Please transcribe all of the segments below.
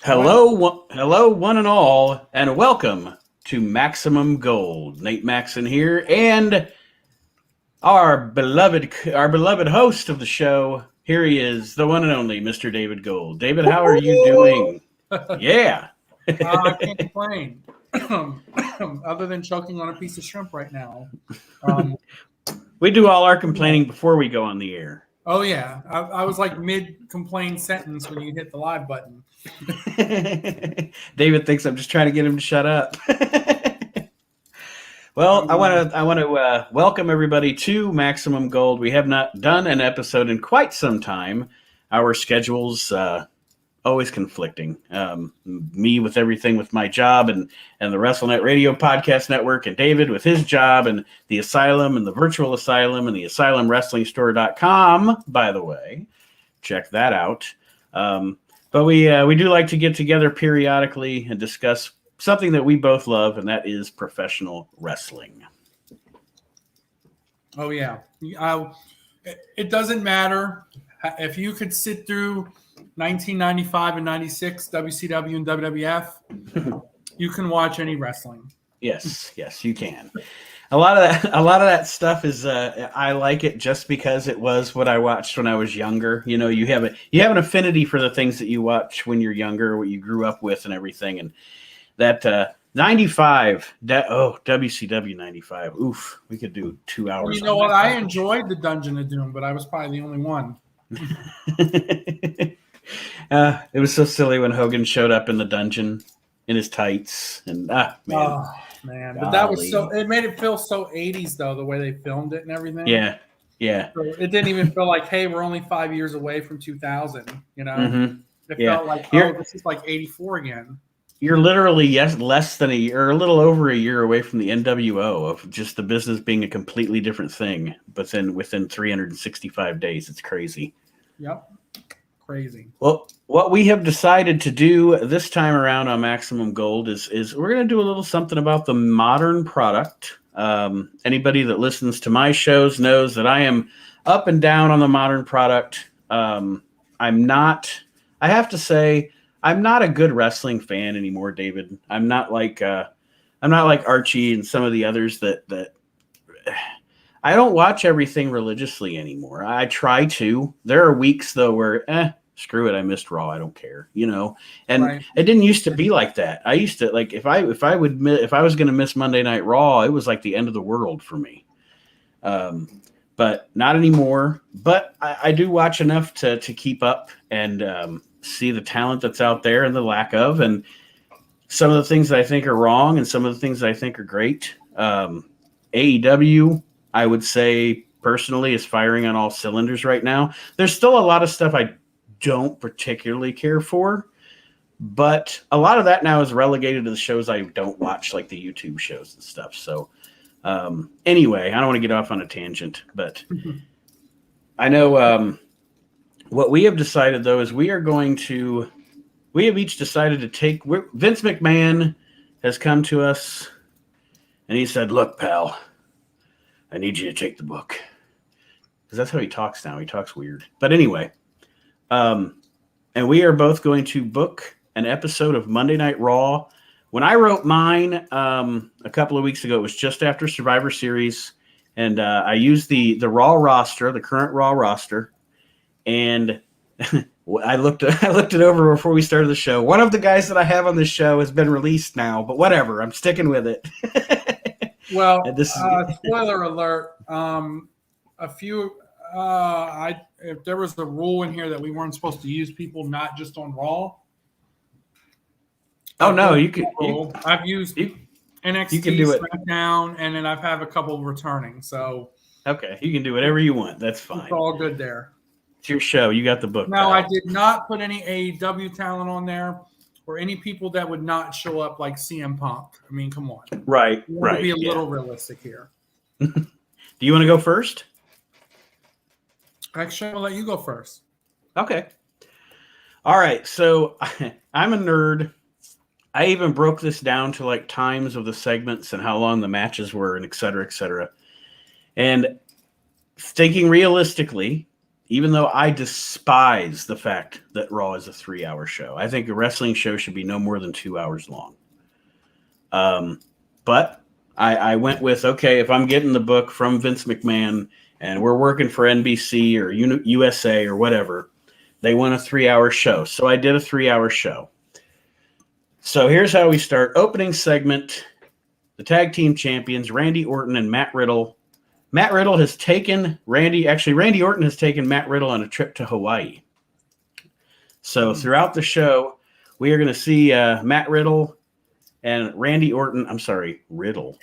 Hello, one and all, and welcome to Maximum Gold. Nate Maxon here, and our beloved host of the show. Here he is, the one and only Mr. David Gold. David, how are you doing? Yeah. I can't complain, other than choking on a piece of shrimp right now. We do all our complaining before we go on the air. Oh yeah, I was like mid-complain sentence when you hit the live button. David thinks I'm just trying to get him to shut up. Well, I want to welcome everybody to Maximum Gold. We have not done an episode in quite some time. Our schedules always conflicting. Me with everything with my job and the WrestleNet Radio Podcast Network, and David with his job and the Asylum and the Virtual Asylum and the AsylumWrestlingStore.com. By the way, check that out. But we do like to get together periodically and discuss something that we both love, and that is professional wrestling. Oh yeah, it doesn't matter if you could sit through 1995 and 96 WCW and WWF. You can watch any wrestling. Yes, you can. A lot of that stuff is I like it just because it was what I watched when I was younger. You know, you have an affinity for the things that you watch when you're younger, what you grew up with, and everything. And that 95, WCW 95. Oof, we could do 2 hours. Well, you know what? I enjoyed the Dungeon of Doom, but I was probably the only one. It was so silly when Hogan showed up in the dungeon in his tights, and man. Oh man, but that was it made it feel so 80s though, the way they filmed it and everything. Yeah. So it didn't even feel like, hey, we're only 5 years away from 2000. You know, It felt like, this is like 84 again. You're literally less than a year, or a little over a year away from the NWO, of just the business being a completely different thing. But then within 365 days, it's crazy. Yep. Crazy. Well, what we have decided to do this time around on Maximum Gold is we're going to do a little something about the modern product. Anybody that listens to my shows knows that I am up and down on the modern product. I have to say, I'm not a good wrestling fan anymore, David. I'm not like Archie and some of the others that I don't watch everything religiously anymore. I try to. There are weeks though where screw it, I missed Raw. I don't care, And Right. It didn't used to be like that. I used to, like, if I was going to miss Monday Night Raw, it was like the end of the world for me. But not anymore. But I do watch enough to keep up and see the talent that's out there and the lack of, and some of the things that I think are wrong and some of the things that I think are great. AEW, I would say personally, is firing on all cylinders right now. There's still a lot of stuff I don't particularly care for, but a lot of that now is relegated to the shows I don't watch, like the YouTube shows and stuff. So anyway, I don't want to get off on a tangent, but I know what we have decided, though, is we have each decided to take, Vince McMahon has come to us and he said, "Look, pal, I need you to take the book." Because that's how he talks now. He talks weird. But anyway, and we are both going to book an episode of Monday Night Raw. When I wrote mine a couple of weeks ago, it was just after Survivor Series, and I used the Raw roster, the current Raw roster, and I looked it over before we started the show. One of the guys that I have on this show has been released now, but whatever, I'm sticking with it. Well, spoiler alert. If there was the rule in here that we weren't supposed to use people not just on Raw. Oh no, you can. I've used NXT, you can do it. SmackDown, and then I've had a couple returning. So okay, you can do whatever you want. That's fine. It's all good there. It's your show. You got the book. No, I did not put any AEW talent on there, or any people that would not show up like CM Punk. I mean, come on. Right. Be a little realistic here. Do you want to go first? Actually, I'll let you go first. Okay. All right. So I'm a nerd. I even broke this down to like times of the segments and how long the matches were and et cetera, et cetera. And thinking realistically, even though I despise the fact that Raw is a 3-hour show. I think a wrestling show should be no more than 2 hours long. But I went with, okay, if I'm getting the book from Vince McMahon and we're working for NBC or USA or whatever, they want a 3-hour show. So I did a 3-hour show. So here's how we start. Opening segment, the tag team champions, Randy Orton and Matt Riddle. Matt Riddle has taken Randy Orton has taken Matt Riddle on a trip to Hawaii. So throughout the show, we are going to see Matt Riddle and Riddle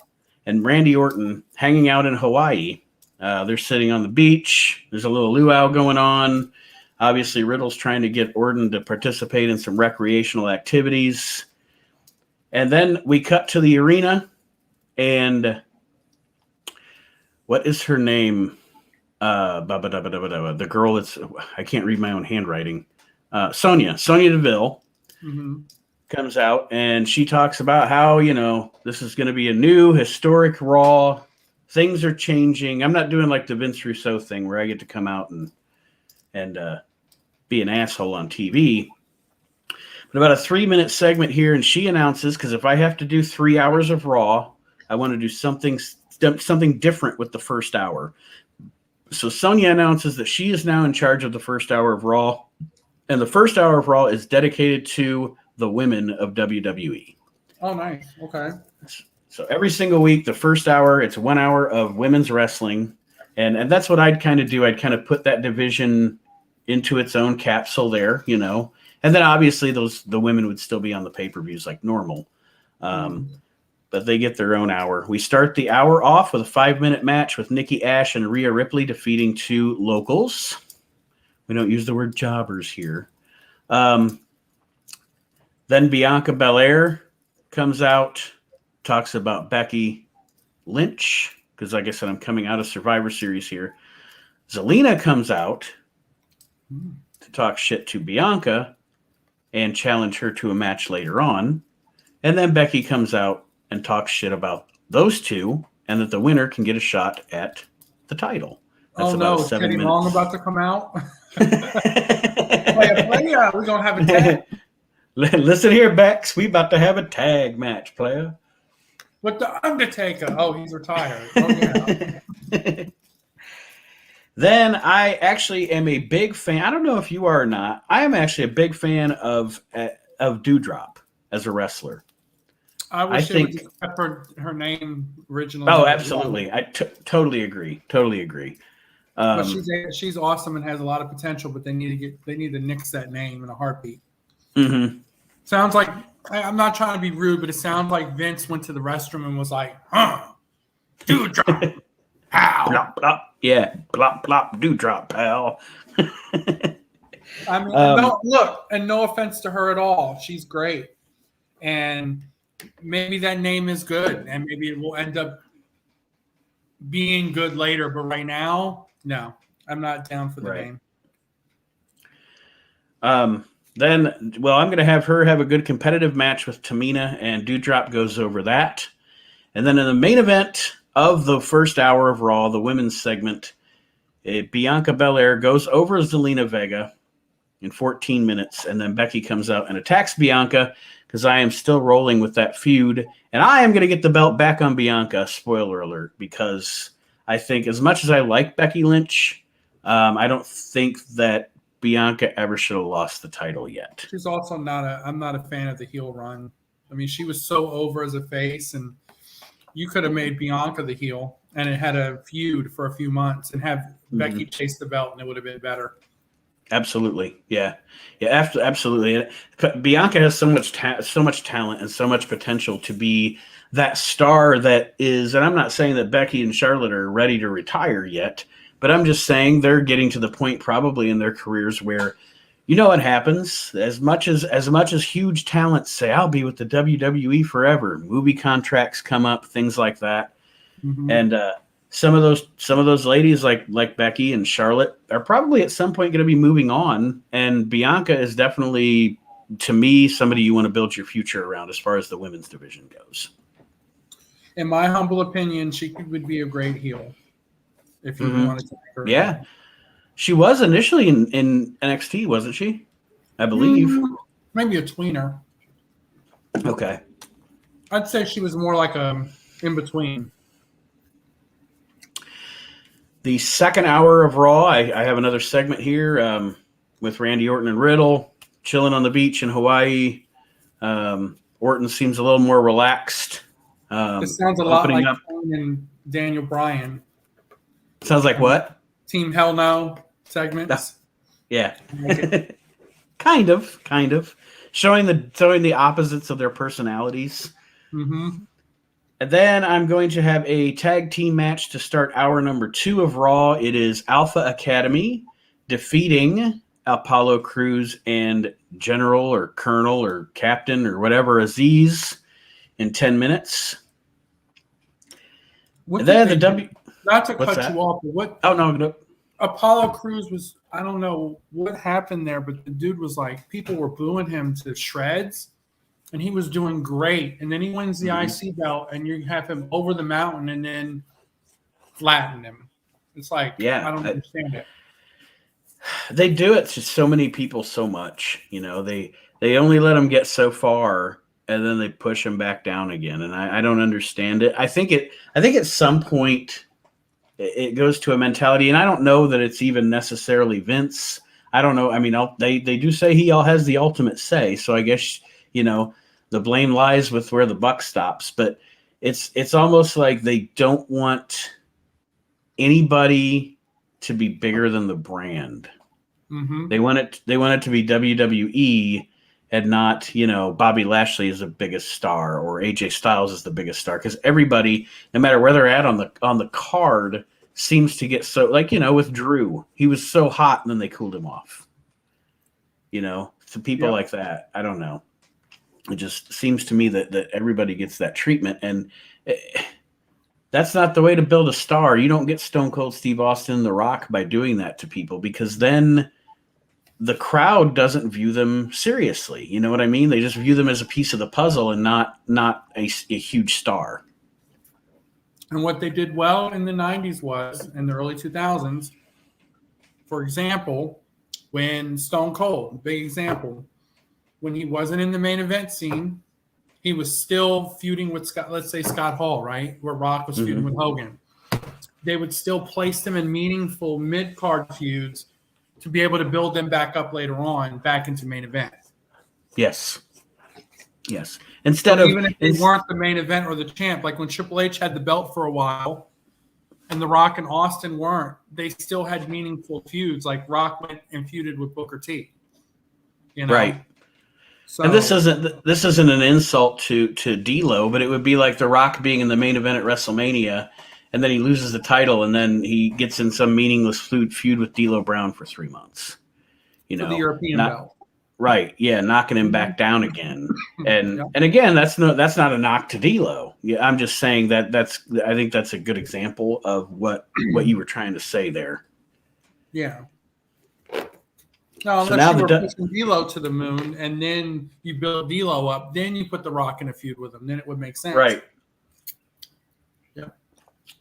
and Randy Orton hanging out in Hawaii. They're sitting on the beach. There's a little luau going on. Obviously, Riddle's trying to get Orton to participate in some recreational activities. And then we cut to the arena, and what is her name? The girl that's, I can't read my own handwriting. Sonya Deville comes out, and she talks about how, this is going to be a new historic Raw. Things are changing. I'm not doing like the Vince Russo thing where I get to come out and be an asshole on TV. But about a 3-minute segment here, and she announces, because if I have to do 3 hours of Raw, I want to do something different with the first hour. So Sonya announces that she is now in charge of the first hour of Raw, and the first hour of Raw is dedicated to the women of WWE. Oh, nice. Okay. So every single week, the first hour, it's 1 hour of women's wrestling, and that's what I'd kind of do. I'd kind of put that division into its own capsule there, and then obviously the women would still be on the pay-per-views like normal. But they get their own hour. We start the hour off with a 5-minute match with Nikki Ash and Rhea Ripley defeating 2 locals. We don't use the word jobbers here. Then Bianca Belair comes out, talks about Becky Lynch, because like I said, I'm coming out of Survivor Series here. Zelina comes out to talk shit to Bianca and challenge her to a match later on. And then Becky comes out and talks shit about those two, and that the winner can get a shot at the title. That's is Teddy Long about to come out? Player, we're going to have a tag. Listen here, Bex. We about to have a tag match, player. With the Undertaker. Oh, he's retired. Oh, yeah. Then I actually am a big fan. I don't know if you are or not. I am actually a big fan of Doudrop as a wrestler. I think it would have her name originally. Oh, absolutely. I totally agree. But she's awesome and has a lot of potential. But they need to nix that name in a heartbeat. Mm-hmm. Sounds like, I'm not trying to be rude, but it sounds like Vince went to the restroom and was like, Doudrop. How? Blop, blop. Yeah, blop, blop, Doudrop, pal. I mean, look, and no offense to her at all. She's great. And maybe that name is good, and maybe it will end up being good later. But right now, no, I'm not down for the name. Then, I'm going to have her have a good competitive match with Tamina, and Doudrop goes over that. And then in the main event of the first hour of Raw, the women's segment, Bianca Belair goes over Zelina Vega in 14 minutes, and then Becky comes out and attacks Bianca because I am still rolling with that feud, and I am going to get the belt back on Bianca, spoiler alert, because I think as much as I like Becky Lynch, I don't think that Bianca ever should have lost the title yet. She's also I'm not a fan of the heel run. I mean, she was so over as a face, and you could have made Bianca the heel and it had a feud for a few months and have Becky chase the belt, and it would have been better. Absolutely. Yeah. Absolutely. Bianca has so much talent and so much potential to be that star that is, and I'm not saying that Becky and Charlotte are ready to retire yet, but I'm just saying they're getting to the point probably in their careers where, what happens, as much as huge talents say, I'll be with the WWE forever, movie contracts come up, things like that. Mm-hmm. And some of those ladies like Becky and Charlotte are probably at some point going to be moving on, and Bianca is definitely, to me, somebody you want to build your future around as far as the women's division goes. In my humble opinion, she would be a great heel if you wanted to make her. Yeah. She was initially in NXT, wasn't she? I believe. Maybe a tweener. Okay. I'd say she was more like a in between. The second hour of Raw, I have another segment here with Randy Orton and Riddle chilling on the beach in Hawaii. Orton seems a little more relaxed. This sounds a lot like Kane and Daniel Bryan. Sounds like what? Team Hell No segments. Yeah. Kind of. Showing the opposites of their personalities. Mm-hmm. And then I'm going to have a tag team match to start hour number 2 of Raw. It is Alpha Academy defeating Apollo Crews and General or Colonel or Captain or whatever Aziz in 10 minutes. And then not to cut you off, but what? Oh no. Apollo Crews was, I don't know what happened there, but the dude was like, people were booing him to shreds. And he was doing great. And then he wins the IC belt, and you have him over the mountain and then flatten him. It's like, I don't understand it. They do it to so many people so much. You know, they only let him get so far, and then they push him back down again. And I don't understand it. I think at some point it goes to a mentality, and I don't know that it's even necessarily Vince. I don't know. I mean, they do say he has the ultimate say. So I guess, you know, the blame lies with where the buck stops, but it's almost like they don't want anybody to be bigger than the brand. Mm-hmm. They want it to be WWE and not, you know, Bobby Lashley is the biggest star or AJ Styles is the biggest star, because everybody, no matter where they're at on the card, seems to get so, like, you know, with Drew, he was so hot and then they cooled him off. You know, to people like that, I don't know. It just seems to me that everybody gets that treatment, and that's not the way to build a star. You don't get Stone Cold Steve Austin, The Rock, by doing that to people, because then the crowd doesn't view them seriously. You know what I mean? They just view them as a piece of the puzzle and not a huge star. And what they did well in the 90s was, in the early 2000s, for example, when Stone Cold, big example, when he wasn't in the main event scene, he was still feuding with Scott Hall, right? Where Rock was feuding with Hogan. They would still place them in meaningful mid-card feuds to be able to build them back up later on, back into main event. Yes. Instead of, even if they weren't the main event or the champ, like when Triple H had the belt for a while and The Rock and Austin weren't, they still had meaningful feuds. Like Rock went and feuded with Booker T. You know? Right. So, and this isn't an insult to D'Lo, but it would be like The Rock being in the main event at WrestleMania, and then he loses the title, and then he gets in some meaningless feud with D'Lo Brown for 3 months. You know, the European belt. Right, yeah, knocking him back down again, and again, that's not a knock to D'Lo. Yeah, I'm just saying I think that's a good example of what you were trying to say there. Yeah. No, unless you were pushing D'Lo to the moon, and then you build D'Lo up, then you put The Rock in a feud with him. Then it would make sense. Right. Yeah.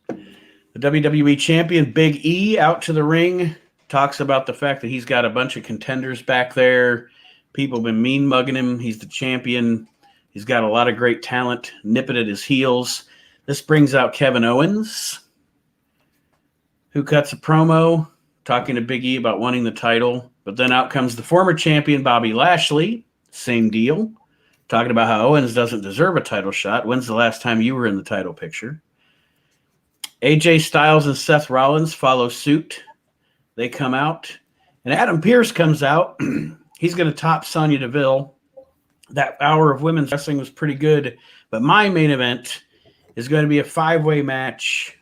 The WWE champion Big E out to the ring, talks about the fact that he's got a bunch of contenders back there. People have been mean mugging him. He's the champion. He's got a lot of great talent nipping at his heels. This brings out Kevin Owens, who cuts a promo talking to Big E about wanting the title. But then out comes the former champion, Bobby Lashley. Same deal. Talking about how Owens doesn't deserve a title shot. When's the last time you were in the title picture? AJ Styles and Seth Rollins follow suit. They come out. And Adam Pearce comes out. He's going to top Sonya Deville. That hour of women's wrestling was pretty good. But my main event is going to be a 5-way match.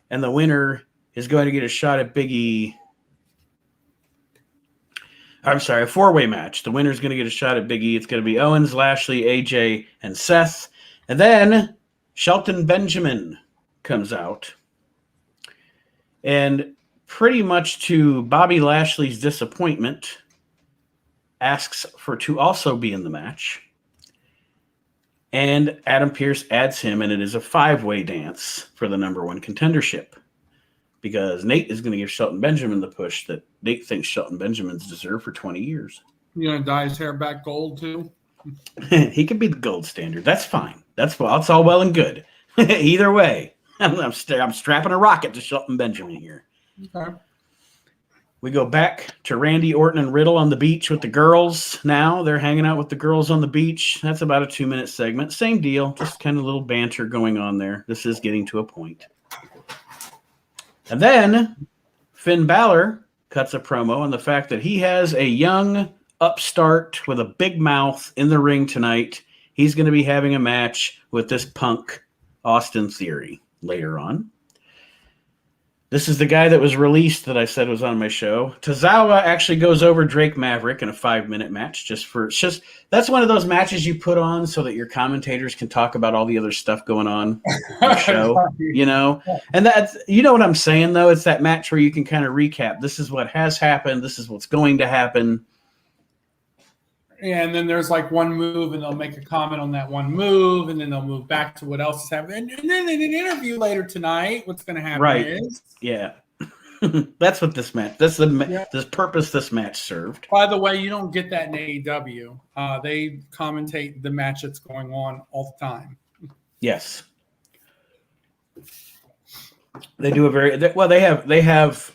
And the winner is going to get a shot at Big E. I'm sorry, a 4-way match. The winner's going to get a shot at Big E. It's going to be Owens, Lashley, AJ, and Seth. And then Shelton Benjamin comes out. And pretty much to Bobby Lashley's disappointment, asks to also be in the match. And Adam Pearce adds him, and it is a 5-way dance for the #1 contendership. because Nate is going to give Shelton Benjamin the push that Nate thinks Shelton Benjamin's deserved for 20 years. You gonna dye his hair back gold too? He could be the gold standard. That's fine. That's all well and good. Either way, I'm strapping a rocket to Shelton Benjamin here. Okay. We go back to Randy Orton and Riddle on the beach with the girls. Now they're hanging out with the girls on the beach. That's about a 2-minute segment. Same deal, just kind of little banter going on there. This is getting to a point. And then Finn Balor cuts a promo on the fact that he has a young upstart with a big mouth in the ring tonight. He's going to be having a match with this punk Austin Theory later on. This is the guy that was released that I said was on my show. Tozawa actually goes over Drake Maverick in a 5-minute match. That's one of those matches you put on so that your commentators can talk about all the other stuff going on the show, you know? And that's, you know what I'm saying, though? It's that match where you can kind of recap. This is what has happened. This is what's going to happen. And then there's like one move, and they'll make a comment on that one move, and then they'll move back to what else is happening. And then in an interview later tonight, what's going to happen is... Yeah. That's what this match... This purpose this match served. By the way, you don't get that in AEW. They commentate the match that's going on all the time. Yes. They do a very... They have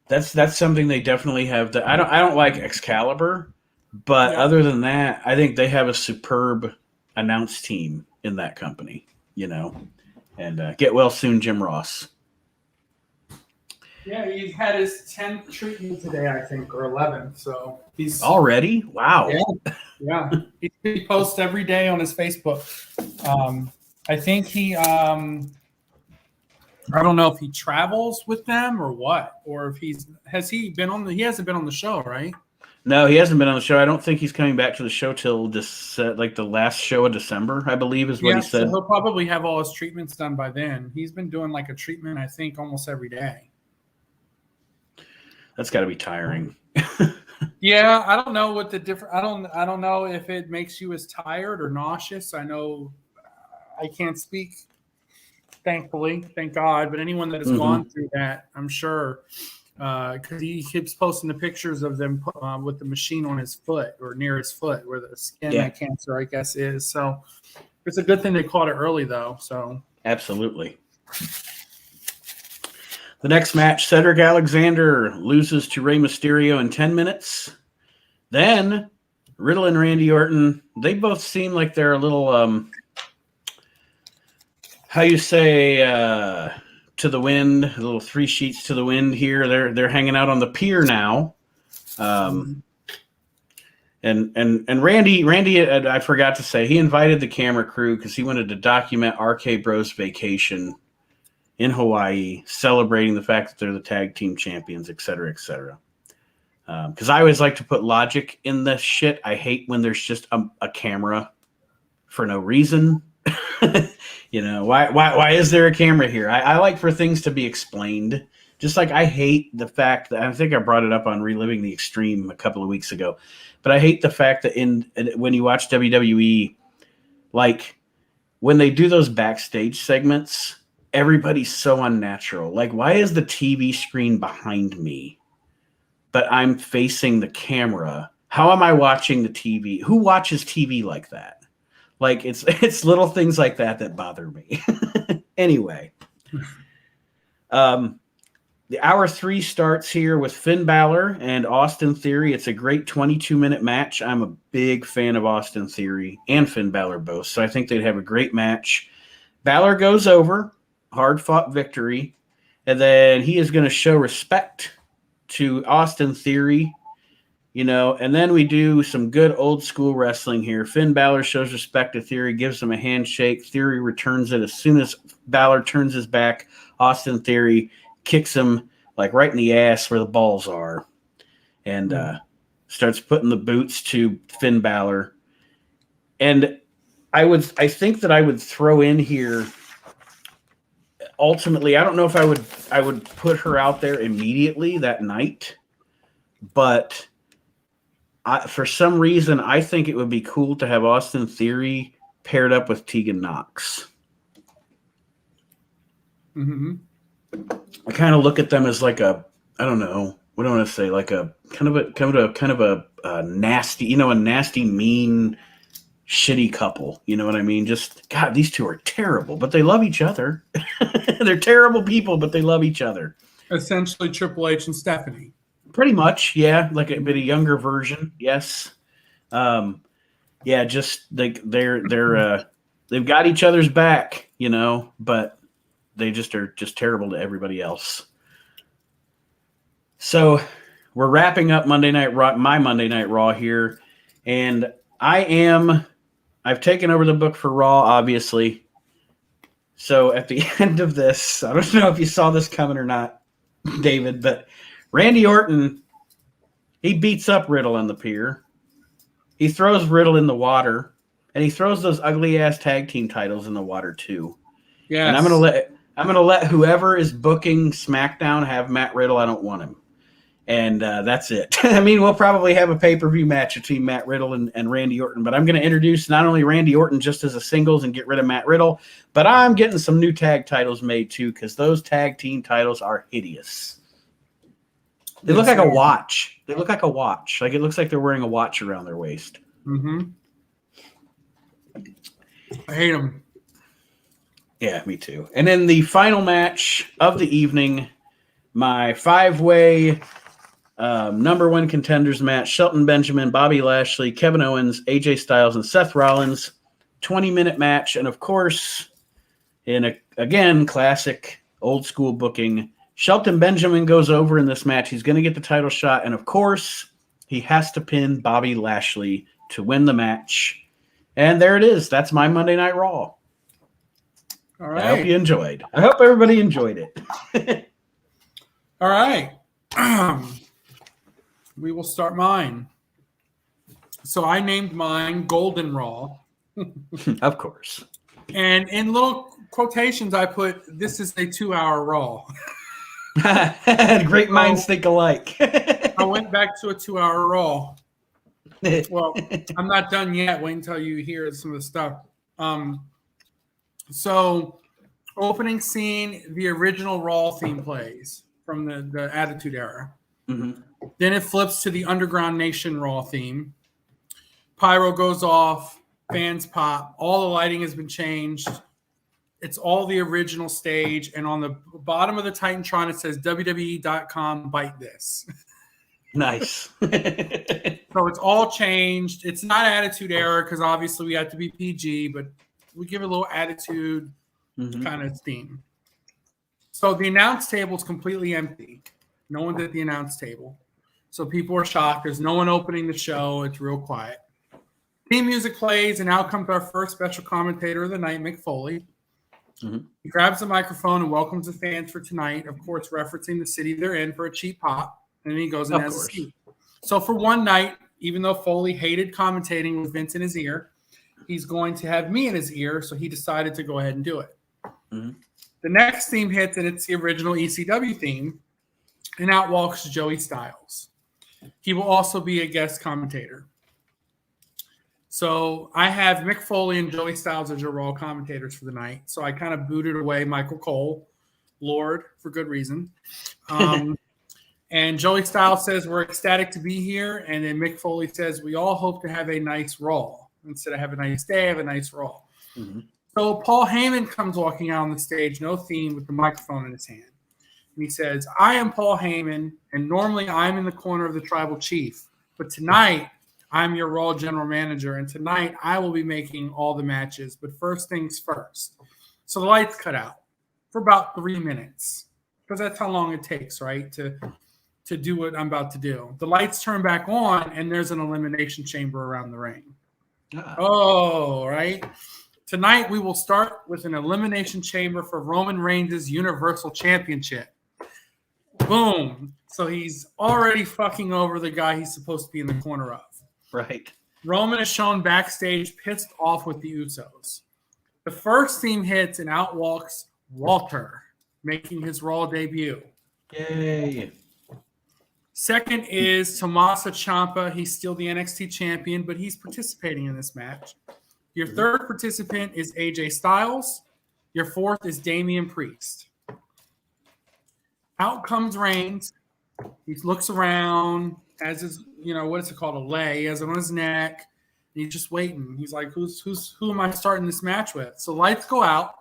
That's something they definitely have. I don't like Excalibur, but other than that, I think they have a superb announce team in that company, you know. And get well soon, Jim Ross. Yeah, he's had his 10th treatment today, I think, or 11th. So he's already wow. Yeah. He posts every day on his Facebook. I think he. I don't know if he travels with them or what, or if he hasn't been on the show, right? No, he hasn't been on the show. I don't think he's coming back to the show till like the last show of December, I believe is what he said. So he'll probably have all his treatments done by then. He's been doing like a treatment, I think, almost every day. That's got to be tiring. Yeah, I don't know what the difference. I don't know if it makes you as tired or nauseous. I know I can't speak. Thankfully, thank God. But anyone that has gone through that, I'm sure, because he keeps posting the pictures of them with the machine on his foot or near his foot where the skin cancer, I guess, is. So it's a good thing they caught it early, though. So absolutely. The next match, Cedric Alexander loses to Rey Mysterio in 10 minutes. Then Riddle and Randy Orton, they both seem like they're a little... how you say to the wind, a little 3 sheets to the wind here. They're hanging out on the pier now. And Randy, I forgot to say, he invited the camera crew because he wanted to document RK Bros' vacation in Hawaii, celebrating the fact that they're the tag team champions, et cetera, et cetera. Because I always like to put logic in this shit. I hate when there's just a camera for no reason. You know, why is there a camera here? I like for things to be explained. Just like I hate the fact that, I think I brought it up on Reliving the Extreme a couple of weeks ago, but I hate the fact that when you watch WWE, like when they do those backstage segments, everybody's so unnatural. Like, why is the TV screen behind me, but I'm facing the camera? How am I watching the TV? Who watches TV like that? Like, it's little things like that bother me. Anyway, the hour 3 starts here with Finn Balor and Austin Theory. It's a great 22-minute match. I'm a big fan of Austin Theory and Finn Balor both, so I think they'd have a great match. Balor goes over, hard-fought victory, and then he is going to show respect to Austin Theory. You know, and then we do some good old school wrestling here. Finn Balor shows respect to Theory, gives him a handshake. Theory returns it. As soon as Balor turns his back, Austin Theory kicks him like right in the ass where the balls are, and starts putting the boots to Finn Balor. And I think that I would throw in here. Ultimately, I don't know if I would put her out there immediately that night, but for some reason, I think it would be cool to have Austin Theory paired up with Tegan Knox. Mm-hmm. I kind of look at them as like a, I don't know, what do I want to say, like a kind of a nasty, a nasty, mean, shitty couple. You know what I mean? Just God, these two are terrible, but they love each other. They're terrible people, but they love each other. Essentially, Triple H and Stephanie. Pretty much, yeah, like a bit a younger version, yes. Yeah, just like they've got each other's back, but they just are just terrible to everybody else. So we're wrapping up Monday Night Raw, my Monday Night Raw here, and I've taken over the book for Raw, obviously. So at the end of this, I don't know if you saw this coming or not, David, but Randy Orton, he beats up Riddle on the pier. He throws Riddle in the water, and he throws those ugly ass tag team titles in the water too. Yeah, and I'm gonna let whoever is booking SmackDown have Matt Riddle. I don't want him, and that's it. I mean, we'll probably have a pay-per-view match between Matt Riddle and Randy Orton, but I'm going to introduce not only Randy Orton just as a singles and get rid of Matt Riddle, but I'm getting some new tag titles made too, because those tag team titles are hideous. They look like a watch. They look like a watch. Like it looks like they're wearing a watch around their waist. Mm-hmm. I hate them. Yeah, me too. And then the final match of the evening, my 5-way number one contenders match: Shelton Benjamin, Bobby Lashley, Kevin Owens, AJ Styles, and Seth Rollins. 20-minute match. And of course, again, classic old school booking, Shelton Benjamin goes over in this match. He's going to get the title shot. And of course, he has to pin Bobby Lashley to win the match. And there it is. That's my Monday Night Raw. All right. I hope you enjoyed. I hope everybody enjoyed it. All right. We will start mine. So I named mine Golden Raw. Of course. And in little quotations, I put, "This is a 2-hour Raw." Great minds think alike. I went back to a 2-hour Raw. Well, I'm not done yet. Wait until you hear some of the stuff. So, opening scene, the original Raw theme plays from the Attitude Era. Mm-hmm. Then it flips to the Underground Nation Raw theme. Pyro goes off, fans pop, all the lighting has been changed. It's all the original stage, and on the bottom of the Titantron it says WWE.com, bite this. Nice. So it's all changed. It's not Attitude Era because obviously we have to be PG, but we give it a little attitude kind of theme. So the announce table is completely empty. No one's at the announce table. So people are shocked. There's no one opening the show. It's real quiet. Theme music plays, and out comes our first special commentator of the night, Mick Foley. Mm-hmm. He grabs the microphone and welcomes the fans for tonight, of course, referencing the city they're in for a cheap pop. And then he goes and has a seat. So for one night, even though Foley hated commentating with Vince in his ear, he's going to have me in his ear, so he decided to go ahead and do it. Mm-hmm. The next theme hits, and it's the original ECW theme, and out walks Joey Styles. He will also be a guest commentator. So I have Mick Foley and Joey Styles as your Raw commentators for the night. So I kind of booted away Michael Cole, Lord, for good reason. And Joey Styles says, "We're ecstatic to be here." And then Mick Foley says, "We all hope to have a nice Raw. Instead of have a nice day, have a nice Raw." Mm-hmm. So Paul Heyman comes walking out on the stage, no theme, with the microphone in his hand. And he says, "I am Paul Heyman, and normally I'm in the corner of the tribal chief. But tonight, I'm your Raw general manager, and tonight I will be making all the matches. But first things first." So the lights cut out for about 3 minutes, because that's how long it takes, right, to do what I'm about to do. The lights turn back on, and there's an elimination chamber around the ring. Oh, right. Tonight we will start with an elimination chamber for Roman Reigns' Universal Championship. Boom. So he's already fucking over the guy he's supposed to be in the corner of. Right. Roman is shown backstage pissed off with the Usos. The first theme hits, and out walks Walter, making his Raw debut. Yay. Second is Tommaso Ciampa. He's still the NXT champion, but he's participating in this match. Your third participant is AJ Styles. Your fourth is Damian Priest. Out comes Reigns. He looks around, has his, what is it called? A lay. He has it on his neck. And he's just waiting. He's like, who am I starting this match with? So lights go out.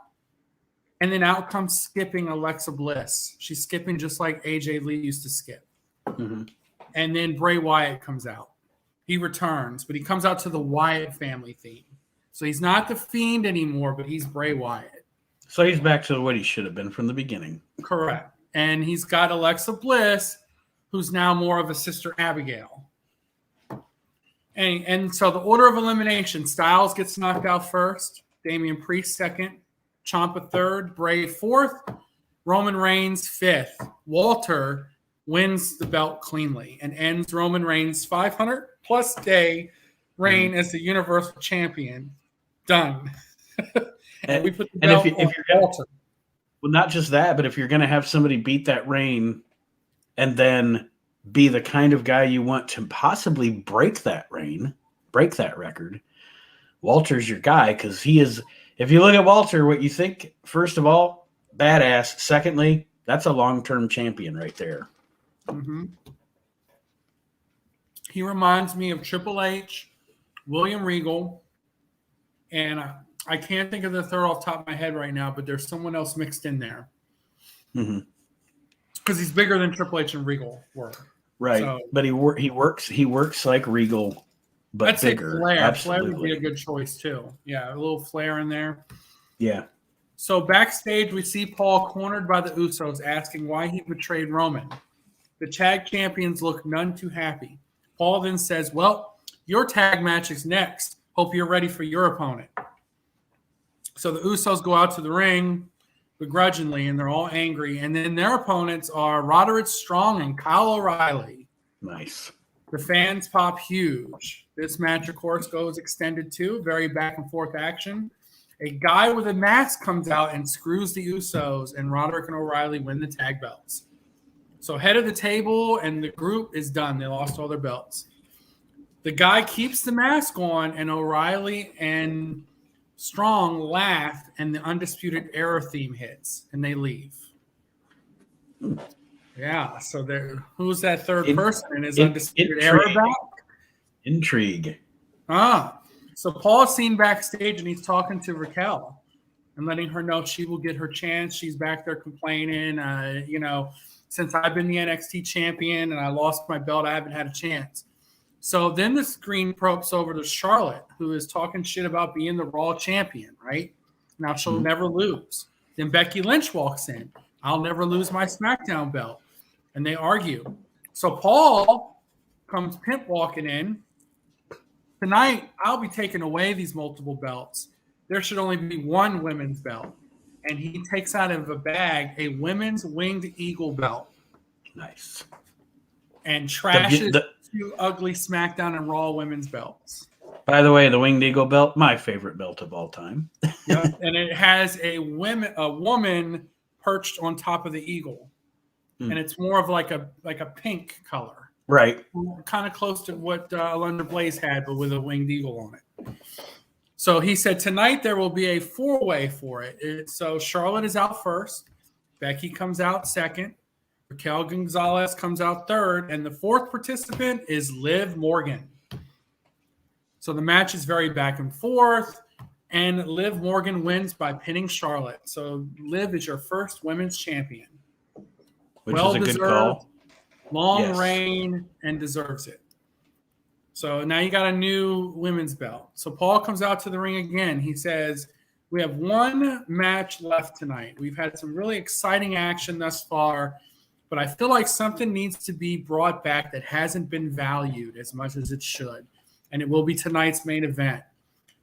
And then out comes skipping Alexa Bliss. She's skipping just like AJ Lee used to skip. Mm-hmm. And then Bray Wyatt comes out. He returns, but he comes out to the Wyatt family theme. So he's not the Fiend anymore, but he's Bray Wyatt. So he's back to what he should have been from the beginning. Correct. And he's got Alexa Bliss, who's now more of a Sister Abigail. And so the order of elimination, Styles gets knocked out first, Damian Priest second, Ciampa third, Bray fourth, Roman Reigns fifth. Walter wins the belt cleanly and ends Roman Reigns' 500-plus day reign as the Universal Champion. Done. And we put the belt on Walter. Well, not just that, but if you're going to have somebody beat that reign and then be the kind of guy you want to possibly break that reign, break that record, Walter's your guy because he is. If you look at Walter, what you think, first of all, badass. Secondly, that's a long-term champion right there. Mm-hmm. He reminds me of Triple H, William Regal, and I can't think of the third off the top of my head right now, but there's someone else mixed in there. Mm-hmm. Because he's bigger than Triple H and Regal were. Right, so, but he works like Regal, but I'd bigger. Say Flair. Absolutely. Flair would be a good choice too. Yeah, a little Flair in there. Yeah. So backstage, we see Paul cornered by the Usos, asking why he betrayed Roman. The tag champions look none too happy. Paul then says, "Well, your tag match is next. Hope you're ready for your opponent." So the Usos go out to the ring begrudgingly, and they're all angry. And then their opponents are Roderick Strong and Kyle O'Reilly. Nice. The fans pop huge. This match, of course, goes extended too. Very back and forth action. A guy with a mask comes out and screws the Usos, and Roderick and O'Reilly win the tag belts. So head of the table and the group is done. They lost all their belts. The guy keeps the mask on, and O'Reilly and Strong laugh, and the Undisputed Era theme hits, and they leave. Yeah, so who's that third person in his Undisputed Era back? Intrigue. So Paul's seen backstage, and he's talking to Raquel and letting her know she will get her chance. She's back there complaining, since I've been the NXT champion and I lost my belt, I haven't had a chance. So then the screen probes over to Charlotte, who is talking shit about being the Raw champion, right? Now she'll never lose. Then Becky Lynch walks in. I'll never lose my SmackDown belt. And they argue. So Paul comes pimp walking in. Tonight, I'll be taking away these multiple belts. There should only be one women's belt. And he takes out of a bag a women's winged eagle belt. Nice. And trashes two ugly SmackDown and Raw women's belts. By the way, the winged eagle belt, my favorite belt of all time. Yep. And it has a woman perched on top of the eagle. And it's more of like a pink color. Right. Kind of close to what Alundra Blaze had, but with a winged eagle on it. So he said tonight there will be a four-way for it. So Charlotte is out first. Becky comes out second. Raquel Gonzalez comes out third. And the fourth participant is Liv Morgan. So the match is very back and forth. And Liv Morgan wins by pinning Charlotte. So Liv is your first women's champion. Which is a good call. Long reign and deserves it. So now you got a new women's belt. So Paul comes out to the ring again. He says, we have one match left tonight. We've had some really exciting action thus far, but I feel like something needs to be brought back that hasn't been valued as much as it should. And it will be tonight's main event.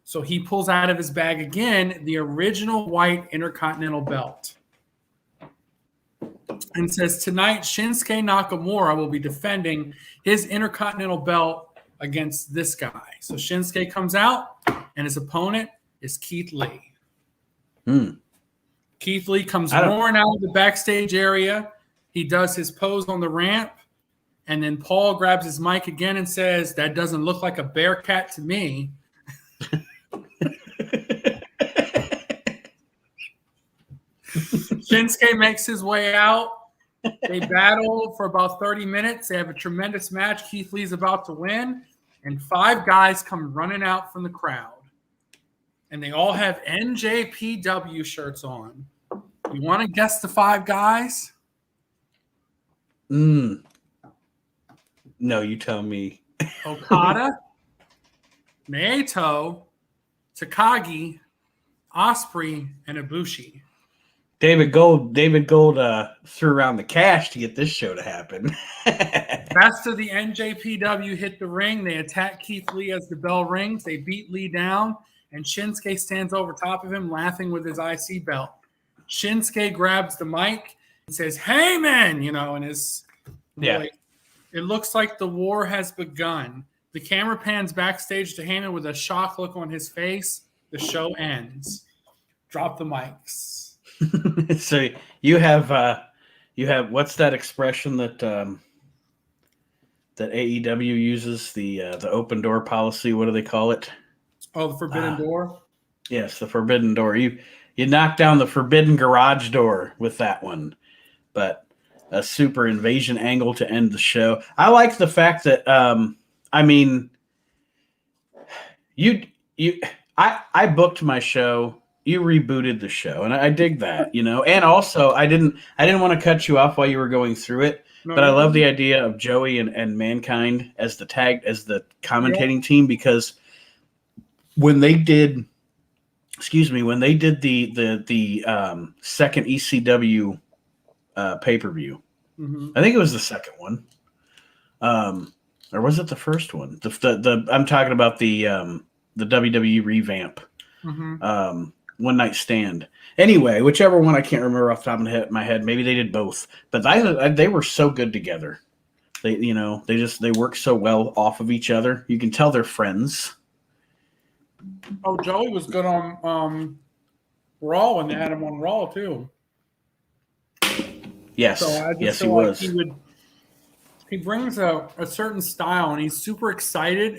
So he pulls out of his bag again the original white Intercontinental belt. And says tonight Shinsuke Nakamura will be defending his Intercontinental belt against this guy. So Shinsuke comes out, and his opponent is Keith Lee. Keith Lee comes roaring out of the backstage area. He does his pose on the ramp, and then Paul grabs his mic again and says, "That doesn't look like a bear cat to me." Shinsuke makes his way out, They battle for about 30 minutes. They have a tremendous match. Keith Lee's about to win, and 5 guys come running out from the crowd. And they all have NJPW shirts on. You want to guess the 5 guys? No, you tell me. Okada, Naito, Takagi, Osprey, and Ibushi. David Gold threw around the cash to get this show to happen. Best of the NJPW hit the ring. They attack Keith Lee as the bell rings. They beat Lee down, and Shinsuke stands over top of him laughing with his IC belt. Shinsuke grabs the mic and says, "Heyman," and his voice. It looks like the war has begun. The camera pans backstage to Heyman with a shocked look on his face. The show ends. Drop the mics. So you have what's that expression that that AEW uses, the open door policy? What do they call it? Oh, the forbidden door. Yes, the forbidden door. You knocked down the forbidden garage door with that one, but a super invasion angle to end the show. I like the fact that I booked my show. You rebooted the show, and I dig that, And also, I didn't want to cut you off while you were going through it, but I love the idea of Joey and Mankind as the commentating team, because when they did the second ECW pay-per-view, I think it was the second one, or was it the first one? I'm talking about the WWE revamp. One Night Stand. Anyway, whichever one, I can't remember off the top of my head. Maybe they did both, but they were so good together. They work so well off of each other. You can tell they're friends. Oh, Joey was good on Raw when they had him on Raw too. Yes, so he was. He brings a certain style, and he's super excited.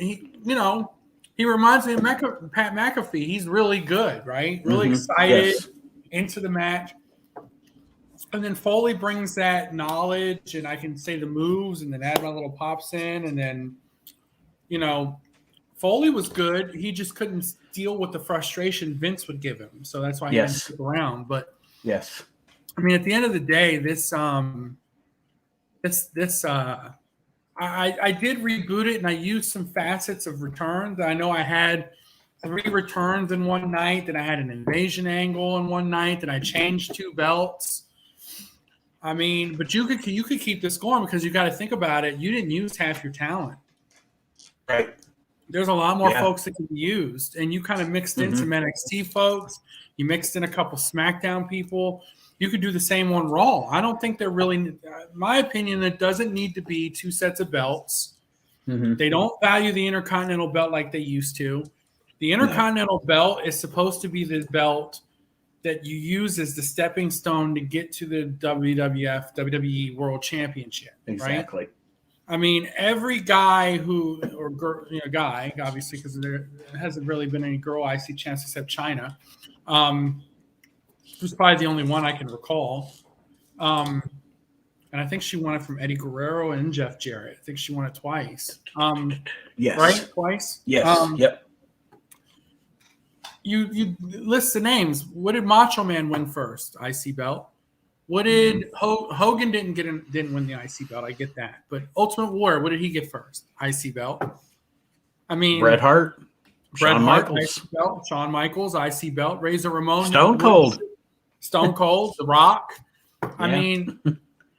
He reminds me of Pat McAfee. He's really good, right? Really excited, into the match. And then Foley brings that knowledge, and I can say the moves, and then add my little pops in. And then, Foley was good. He just couldn't deal with the frustration Vince would give him. So that's why he didn't stick around. But yes, I mean, at the end of the day, I did reboot it, and I used some facets of returns. I know I had 3 returns in one night, then I had an invasion angle in one night, then I changed 2 belts. I mean, but you could keep this going, because you got to think about it. You didn't use half your talent. Right. There's a lot more folks that can be used, and you kind of mixed in some NXT folks. You mixed in a couple SmackDown people. You could do the same on Raw. I don't think they're really, in my opinion, it doesn't need to be 2 sets of belts. They don't value the Intercontinental belt like they used to. The Intercontinental belt is supposed to be the belt that you use as the stepping stone to get to the WWE World Championship. Exactly. Right? I mean, every guy or girl, guy, obviously, because there hasn't really been any girl IC champs except China. Who's probably the only one I can recall. And I think she won it from Eddie Guerrero and Jeff Jarrett. I think she won it twice. Yes. Right? Twice? Yes. Yep. You list the names. What did Macho Man win first? IC belt. What did Hogan didn't win the IC belt? I get that. But Ultimate Warrior, what did he get first? IC belt. I mean, Bret Hart. Shawn Michaels. IC belt. Shawn Michaels, IC belt. Razor Ramon. Stone Cold. The Rock. I mean,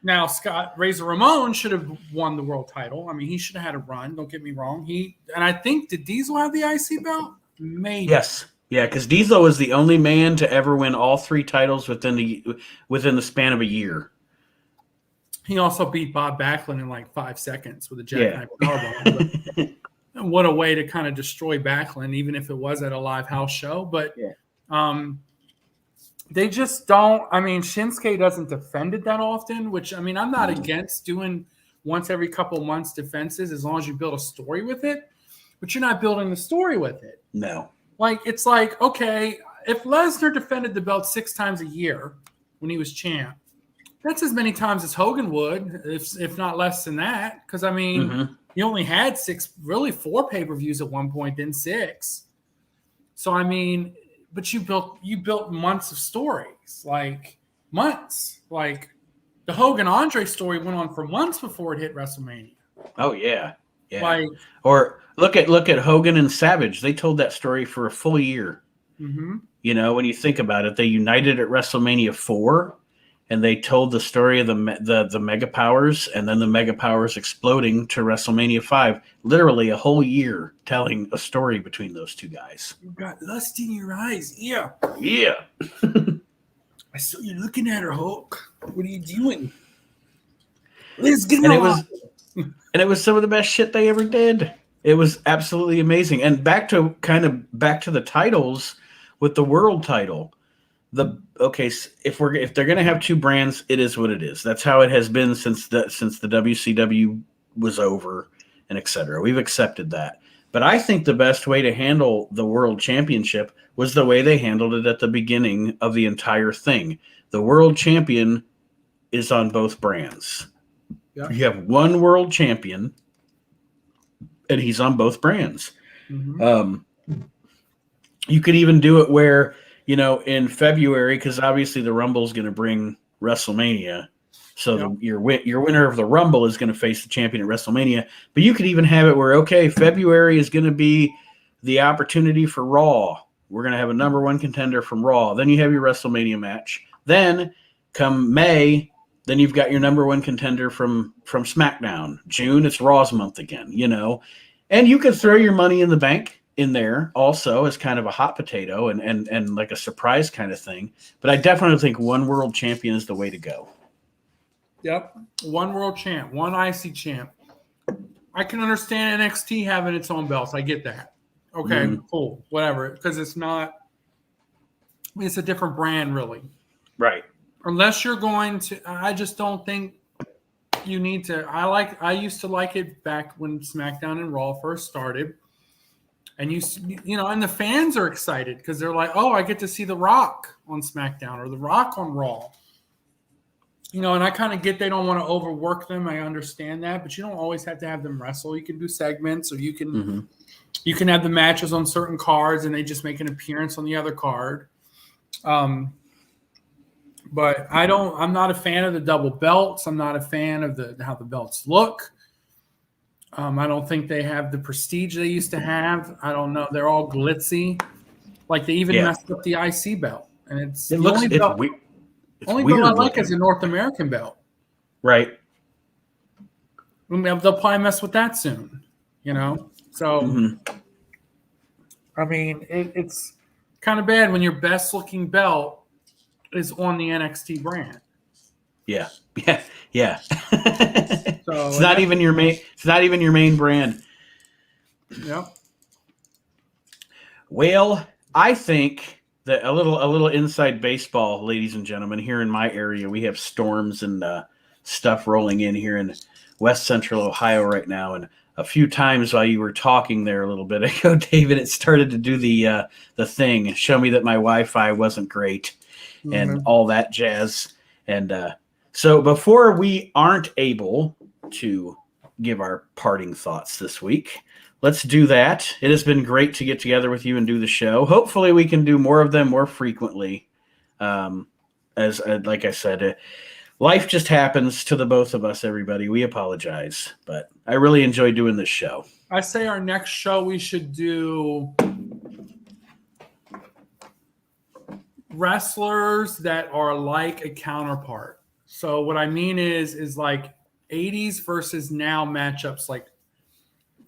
now Razor Ramon should have won the world title. I mean, he should have had a run. Don't get me wrong. And I think, did Diesel have the IC belt? Maybe. Yes. Yeah, because Diesel was the only man to ever win all 3 titles within the span of a year. He also beat Bob Backlund in like 5 seconds with a jackknife powerbomb. What a way to kind of destroy Backlund, even if it was at a live house show. But they just don't. I mean, Shinsuke doesn't defend it that often, which, I mean, I'm not against doing once every couple of months defenses as long as you build a story with it. But you're not building the story with it. No. Like, it's like, okay, if Lesnar defended the belt 6 times a year when he was champ, That's as many times as Hogan would, if not less than that. Because I mean, Mm-hmm. you only had four pay-per-views at one point, then 6. So I mean, but you built months of stories, like months. Like the Hogan Andre story went on for months before it hit WrestleMania. Oh yeah, yeah. Like, Or look at Hogan and Savage. They told that story for a full year. mm-hmm. You know, when you think about it, they united at WrestleMania 4, and they told the story of the Mega Powers, and then the Mega Powers exploding to WrestleMania 5. Literally a whole year telling a story between those two guys. You got lust in your eyes. Yeah. Yeah. I saw you looking at her, Hulk. What are you doing? Let's get And it was some of the best shit they ever did. It was absolutely amazing. And back to the titles with the world title. If they're gonna have two brands, it is what it is. That's how it has been since the WCW was over and etc. We've accepted that. But I think the best way to handle the world championship was the way they handled it at the beginning of the entire thing. The world champion is on both brands. Yeah. You have one world champion, and he's on both brands. Mm-hmm. You could even do it where, you know, in February, because obviously the Rumble is going to bring WrestleMania. So your winner of the Rumble is going to face the champion at WrestleMania. But you could even have it where, okay, February is going to be the opportunity for Raw. We're going to have a number one contender from Raw. Then you have your WrestleMania match. Then come May, then you've got your number one contender from SmackDown. June, it's Raw's month again, you know. And you could throw your money in the bank in there also as kind of a hot potato and like a surprise kind of thing. But I definitely think one world champion is the way to go. Yep. One world champ, one IC champ. I can understand NXT having its own belts. I get that. Okay, cool. Whatever. Because it's a different brand, really. Right. Unless you're going to, I just don't think you need to. I used to like it back when SmackDown and Raw first started. And and the fans are excited because they're like, oh, I get to see The Rock on SmackDown or The Rock on Raw. You know, and I kind of get they don't want to overwork them. I understand that, but you don't always have to have them wrestle. You can do segments, or you can have the matches on certain cards, and they just make an appearance on the other card. But I'm not a fan of the double belts. I'm not a fan of how the belts look. I don't think they have the prestige they used to have. I don't know. They're all glitzy. Like they even messed up the IC belt, and it's weird. Only belt I like is a North American belt. Right. They'll probably mess with that soon, you know? So, I mean, it's kind of bad when your best looking belt is on the NXT brand. Yeah. Yeah. Yeah. So it's not even your main brand. Yeah. Well, I think that a little inside baseball, ladies and gentlemen, here in my area, we have storms and stuff rolling in here in West Central Ohio right now. And a few times while you were talking there a little bit ago, David, it started to do the thing, show me that my Wi-Fi wasn't great and all that jazz. And so before we aren't able to give our parting thoughts this week, let's do that. It has been great to get together with you and do the show. Hopefully we can do more of them more frequently. As like I said, life just happens to the both of us, everybody. We apologize, but I really enjoy doing this show. I say our next show we should do wrestlers that are like a counterpart. So what I mean is like 80s versus now matchups, like,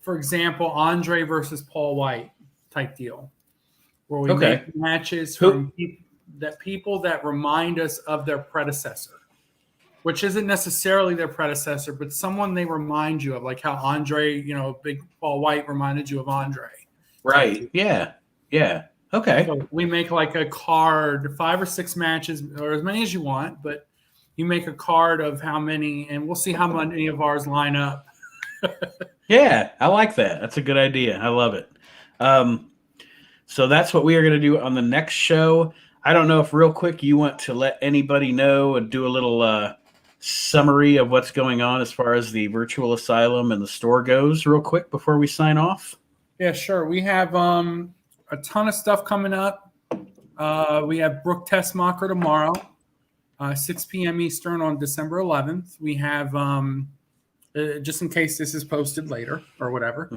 for example, Andre versus Paul White type deal, where we make matches from people that remind us of their predecessor, which isn't necessarily their predecessor, but someone they remind you of, like how Andre, big Paul White reminded you of Andre. Right. Yeah. Yeah. Okay. So we make like a card, 5 or 6 matches, or as many as you want, but you make a card of how many, and we'll see how many of ours line up. Yeah, I like that. That's a good idea. I love it. So that's what we are going to do on the next show. I don't know if real quick you want to let anybody know and do a little summary of what's going on as far as the virtual asylum and the store goes real quick before we sign off? Yeah, sure. We have a ton of stuff coming up. We have Brooke Tessmacher tomorrow, 6 p.m. Eastern on December 11th. We have, just in case this is posted later or whatever,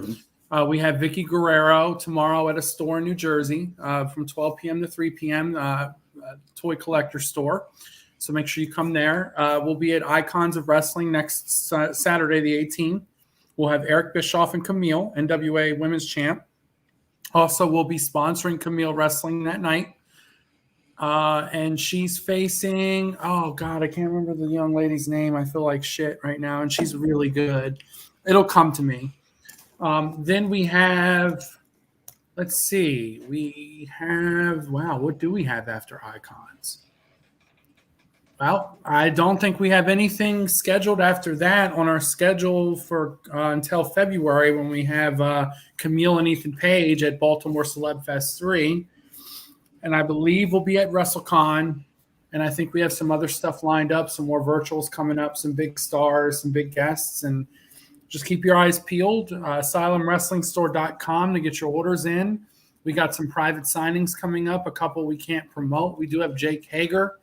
we have Vicky Guerrero tomorrow at a store in New Jersey from 12 p.m. to 3 p.m., toy collector store. So make sure you come there. We'll be at Icons of Wrestling next Saturday, the 18th. We'll have Eric Bischoff and Camille, NWA Women's Champ. Also, we'll be sponsoring Camille Wrestling that night. And she's facing, oh, God, I can't remember the young lady's name. I feel like shit right now, and she's really good. It'll come to me. Then we have, let's see, what do we have after Icons? Well, I don't think we have anything scheduled after that on our schedule for until February when we have Camille and Ethan Page at Baltimore Celeb Fest 3. And I believe we'll be at WrestleCon. And I think we have some other stuff lined up, some more virtuals coming up, some big stars, some big guests. And just keep your eyes peeled. AsylumWrestlingStore.com to get your orders in. We got some private signings coming up, a couple we can't promote. We do have Jake Hager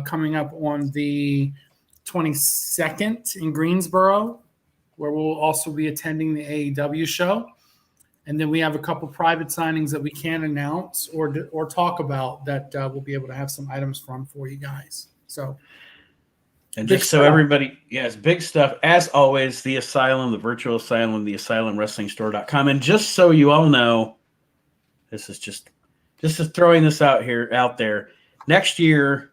coming up on the 22nd in Greensboro, where we'll also be attending the AEW show. And then we have a couple private signings that we can announce or talk about that we'll be able to have some items from for you guys. So, and just so everybody, yes, big stuff. As always, the Asylum, the virtual Asylum, the AsylumWrestlingStore.com. And just so you all know, this is just throwing this out there. Next year,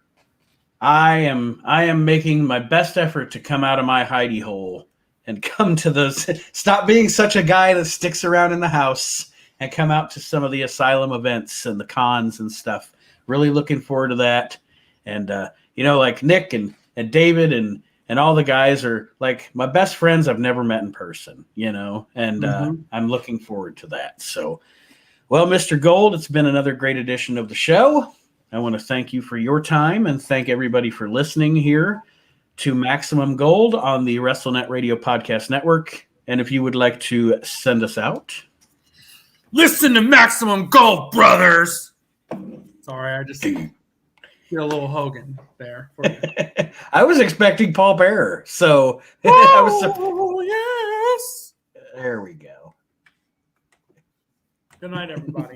I am making my best effort to come out of my hidey hole and come to those. Stop being such a guy that sticks around in the house and come out to some of the Asylum events and the cons and stuff. Really looking forward to that. And like Nick and David and all the guys are like my best friends I've never met in person. And I'm looking forward to that. So, well, Mr. Gold, it's been another great edition of the show. I want to thank you for your time and thank everybody for listening here to Maximum Gold on the WrestleNet Radio Podcast Network. And if you would like to send us out, listen to Maximum Gold, brothers. Sorry, I just did a little Hogan there. For you. I was expecting Paul Bearer, so yes. There we go. Good night, everybody.